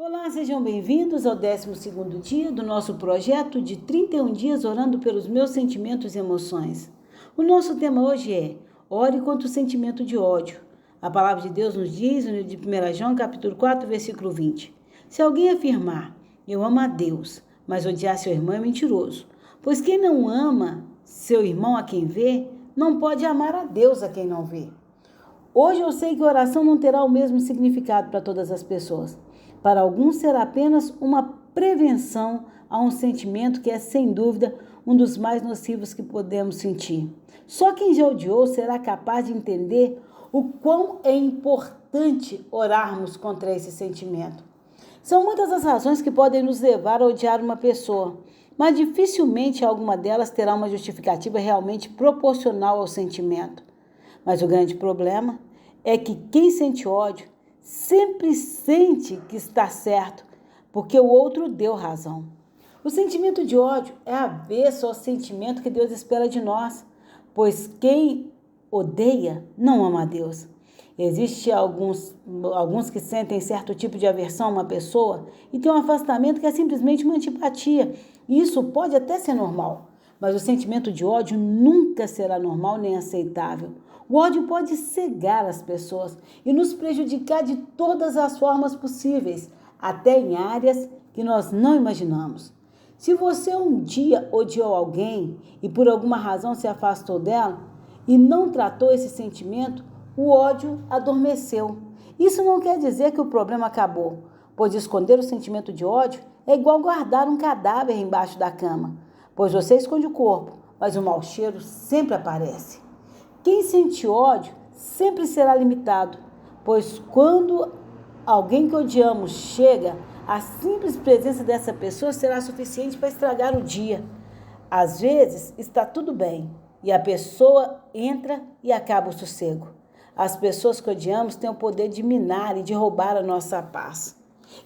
Olá, sejam bem-vindos ao 12º dia do nosso projeto de 31 dias orando pelos meus sentimentos e emoções. O nosso tema hoje é: ore contra o sentimento de ódio. A palavra de Deus nos diz, no livro de 1 João, capítulo 4, versículo 20. Se alguém afirmar, eu amo a Deus, mas odiar seu irmão é mentiroso. Pois quem não ama seu irmão a quem vê, não pode amar a Deus a quem não vê. Hoje eu sei que a oração não terá o mesmo significado para todas as pessoas. Para alguns será apenas uma prevenção a um sentimento que é, sem dúvida, um dos mais nocivos que podemos sentir. Só quem já odiou será capaz de entender o quão é importante orarmos contra esse sentimento. São muitas as razões que podem nos levar a odiar uma pessoa, mas dificilmente alguma delas terá uma justificativa realmente proporcional ao sentimento. Mas o grande problema é que quem sente ódio sempre sente que está certo, porque o outro deu razão. O sentimento de ódio é avesso ao sentimento que Deus espera de nós, pois quem odeia não ama a Deus. Existem alguns que sentem certo tipo de aversão a uma pessoa e tem um afastamento que é simplesmente uma antipatia. E isso pode até ser normal, mas o sentimento de ódio nunca será normal nem aceitável. O ódio pode cegar as pessoas e nos prejudicar de todas as formas possíveis, até em áreas que nós não imaginamos. Se você um dia odiou alguém e por alguma razão se afastou dela e não tratou esse sentimento, o ódio adormeceu. Isso não quer dizer que o problema acabou, pois esconder o sentimento de ódio é igual guardar um cadáver embaixo da cama, pois você esconde o corpo, mas o mau cheiro sempre aparece. Quem sente ódio sempre será limitado, pois quando alguém que odiamos chega, a simples presença dessa pessoa será suficiente para estragar o dia. Às vezes está tudo bem e a pessoa entra e acaba o sossego. As pessoas que odiamos têm o poder de minar e de roubar a nossa paz.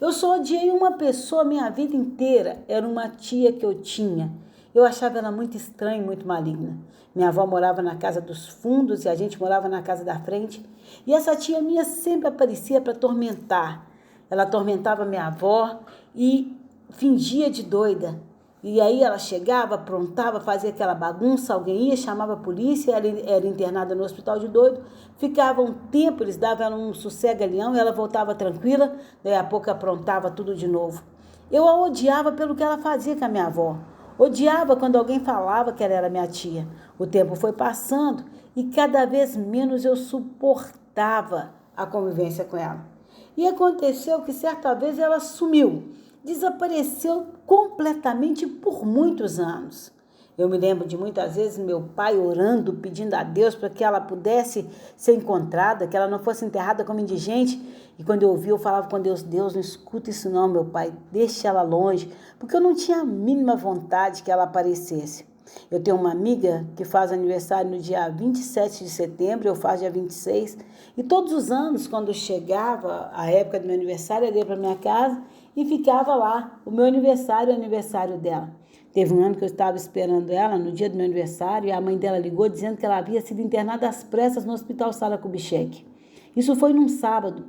Eu só odiei uma pessoa a minha vida inteira, era uma tia que eu tinha. Eu achava ela muito estranha e muito maligna. Minha avó morava na casa dos fundos e a gente morava na casa da frente. E essa tia minha sempre aparecia para atormentar. Ela atormentava minha avó e fingia de doida. E aí ela chegava, aprontava, fazia aquela bagunça, alguém ia, chamava a polícia, ela era internada no hospital de doido, ficava um tempo, eles davam ela um sossega-leão e ela voltava tranquila, daí a pouco aprontava tudo de novo. Eu a odiava pelo que ela fazia com a minha avó. Odiava quando alguém falava que ela era minha tia. O tempo foi passando e cada vez menos eu suportava a convivência com ela. E aconteceu que certa vez ela sumiu, desapareceu completamente por muitos anos. Eu me lembro de muitas vezes meu pai orando, pedindo a Deus para que ela pudesse ser encontrada, que ela não fosse enterrada como indigente. E quando eu ouvi, eu falava com Deus, Deus, não escuta isso não, meu pai, deixa ela longe, porque eu não tinha a mínima vontade que ela aparecesse. Eu tenho uma amiga que faz aniversário no dia 27 de setembro, eu faço dia 26, e todos os anos, quando chegava a época do meu aniversário, eu ia para minha casa e ficava lá, o meu aniversário e o aniversário dela. Teve um ano que eu estava esperando ela no dia do meu aniversário e a mãe dela ligou dizendo que ela havia sido internada às pressas no Hospital Sara Kubitschek. Isso foi num sábado.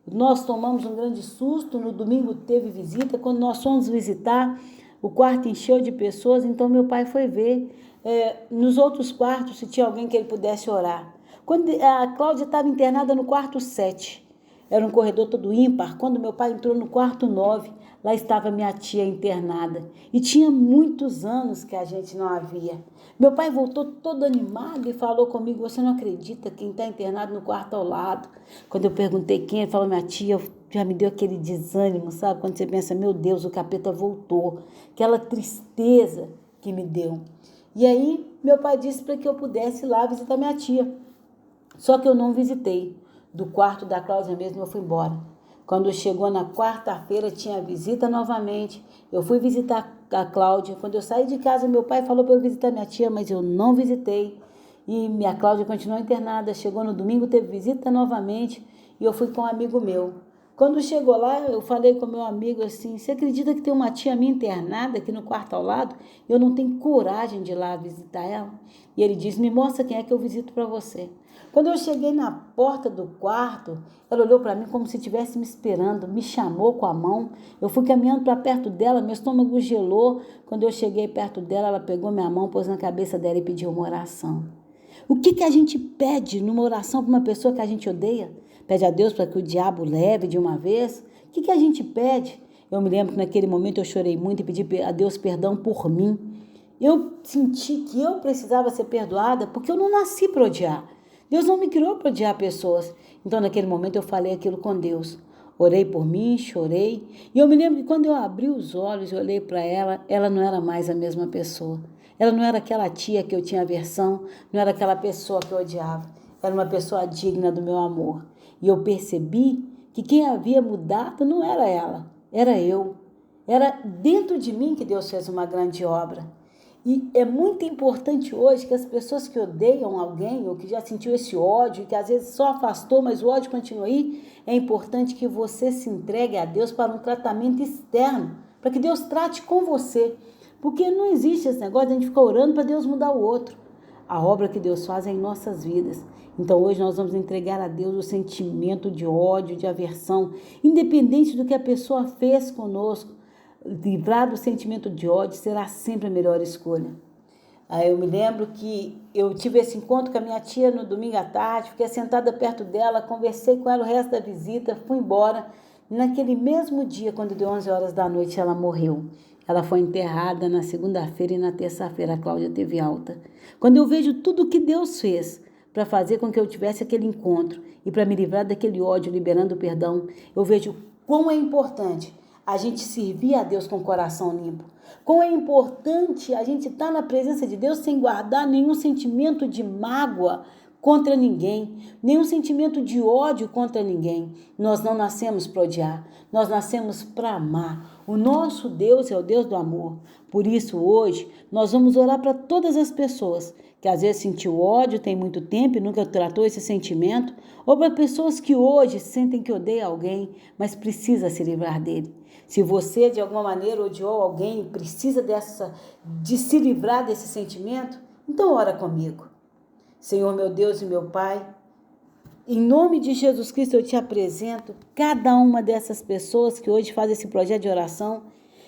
Nós tomamos um grande susto, no domingo teve visita, quando nós fomos visitar, o quarto encheu de pessoas, então meu pai foi ver nos outros quartos se tinha alguém que ele pudesse orar. Quando a Cláudia estava internada no quarto 7, era um corredor todo ímpar, quando meu pai entrou no quarto 9, lá estava minha tia internada. E tinha muitos anos que a gente não a via. Meu pai voltou todo animado e falou comigo, você não acredita quem está internado no quarto ao lado? Quando eu perguntei quem, ele falou, minha tia, já me deu aquele desânimo, sabe? Quando você pensa, meu Deus, o capeta voltou. Aquela tristeza que me deu. E aí, meu pai disse para que eu pudesse ir lá visitar minha tia. Só que eu não visitei. Do quarto da Cláudia mesmo, eu fui embora. Quando chegou na quarta-feira, tinha visita novamente. Eu fui visitar a Cláudia. Quando eu saí de casa, meu pai falou para eu visitar minha tia, mas eu não visitei. E minha Cláudia continuou internada. Chegou no domingo, teve visita novamente. E eu fui com um amigo meu. Quando chegou lá, eu falei com meu amigo assim, você acredita que tem uma tia minha internada aqui no quarto ao lado? Eu não tenho coragem de ir lá visitar ela. E ele disse, me mostra quem é que eu visito para você. Quando eu cheguei na porta do quarto, ela olhou para mim como se estivesse me esperando, me chamou com a mão. Eu fui caminhando para perto dela, meu estômago gelou. Quando eu cheguei perto dela, ela pegou minha mão, pôs na cabeça dela e pediu uma oração. O que a gente pede numa oração para uma pessoa que a gente odeia? Pede a Deus para que o diabo leve de uma vez? O que a gente pede? Eu me lembro que naquele momento eu chorei muito e pedi a Deus perdão por mim. Eu senti que eu precisava ser perdoada porque eu não nasci para odiar. Deus não me criou para odiar pessoas. Então, naquele momento, eu falei aquilo com Deus. Orei por mim, chorei. E eu me lembro que quando eu abri os olhos e olhei para ela, ela não era mais a mesma pessoa. Ela não era aquela tia que eu tinha aversão, não era aquela pessoa que eu odiava. Era uma pessoa digna do meu amor. E eu percebi que quem havia mudado não era ela, era eu. Era dentro de mim que Deus fez uma grande obra. E é muito importante hoje que as pessoas que odeiam alguém ou que já sentiu esse ódio, que às vezes só afastou, mas o ódio continua aí, é importante que você se entregue a Deus para um tratamento externo, para que Deus trate com você. Porque não existe esse negócio de a gente ficar orando para Deus mudar o outro. A obra que Deus faz é em nossas vidas. Então hoje nós vamos entregar a Deus o sentimento de ódio, de aversão, independente do que a pessoa fez conosco. Livrar do sentimento de ódio será sempre a melhor escolha. Aí eu me lembro que eu tive esse encontro com a minha tia no domingo à tarde, fiquei sentada perto dela, conversei com ela o resto da visita, fui embora. Naquele mesmo dia, quando deu 11 horas da noite, ela morreu. Ela foi enterrada na segunda-feira e na terça-feira a Cláudia teve alta. Quando eu vejo tudo o que Deus fez para fazer com que eu tivesse aquele encontro e para me livrar daquele ódio, liberando o perdão, eu vejo quão é importante a gente servir a Deus com o coração limpo. Como é importante a gente estar na presença de Deus sem guardar nenhum sentimento de mágoa contra ninguém, nenhum sentimento de ódio contra ninguém. Nós não nascemos para odiar, nós nascemos para amar. O nosso Deus é o Deus do amor. Por isso, hoje, nós vamos orar para todas as pessoas que às vezes sentiu ódio tem muito tempo e nunca tratou esse sentimento, ou para pessoas que hoje sentem que odeiam alguém, mas precisa se livrar dele. Se você, de alguma maneira, odiou alguém e precisa de se livrar desse sentimento, então ora comigo. Senhor, meu Deus e meu Pai, em nome de Jesus Cristo eu te apresento cada uma dessas pessoas que hoje fazem esse projeto de oração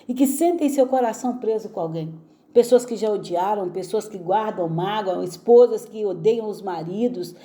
e que sentem seu coração preso com alguém. Pessoas que já odiaram, pessoas que guardam mágoa, esposas que odeiam os maridos,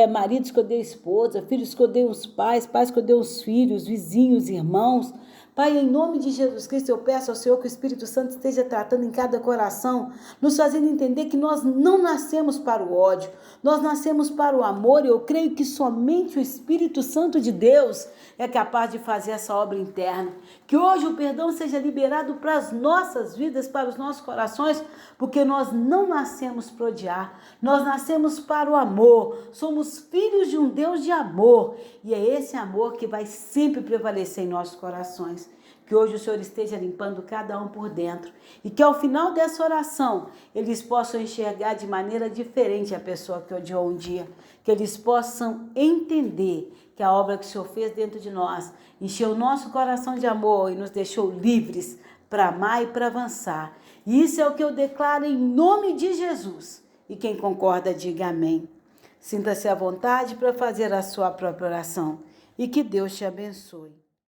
maridos que odeiam esposa, filhos que odeiam os pais, pais que odeiam os filhos, vizinhos, irmãos. Pai, em nome de Jesus Cristo, eu peço ao Senhor que o Espírito Santo esteja tratando em cada coração, nos fazendo entender que nós não nascemos para o ódio, nós nascemos para o amor, e eu creio que somente o Espírito Santo de Deus é capaz de fazer essa obra interna. Que hoje o perdão seja liberado para as nossas vidas, para os nossos corações, porque nós não nascemos para odiar, nós nascemos para o amor, somos filhos de um Deus de amor, e é esse amor que vai sempre prevalecer em nossos corações. Que hoje o Senhor esteja limpando cada um por dentro e que ao final dessa oração eles possam enxergar de maneira diferente a pessoa que odiou um dia. Que eles possam entender que a obra que o Senhor fez dentro de nós encheu o nosso coração de amor e nos deixou livres para amar e para avançar. E isso é o que eu declaro em nome de Jesus. E quem concorda, diga amém. Sinta-se à vontade para fazer a sua própria oração e que Deus te abençoe.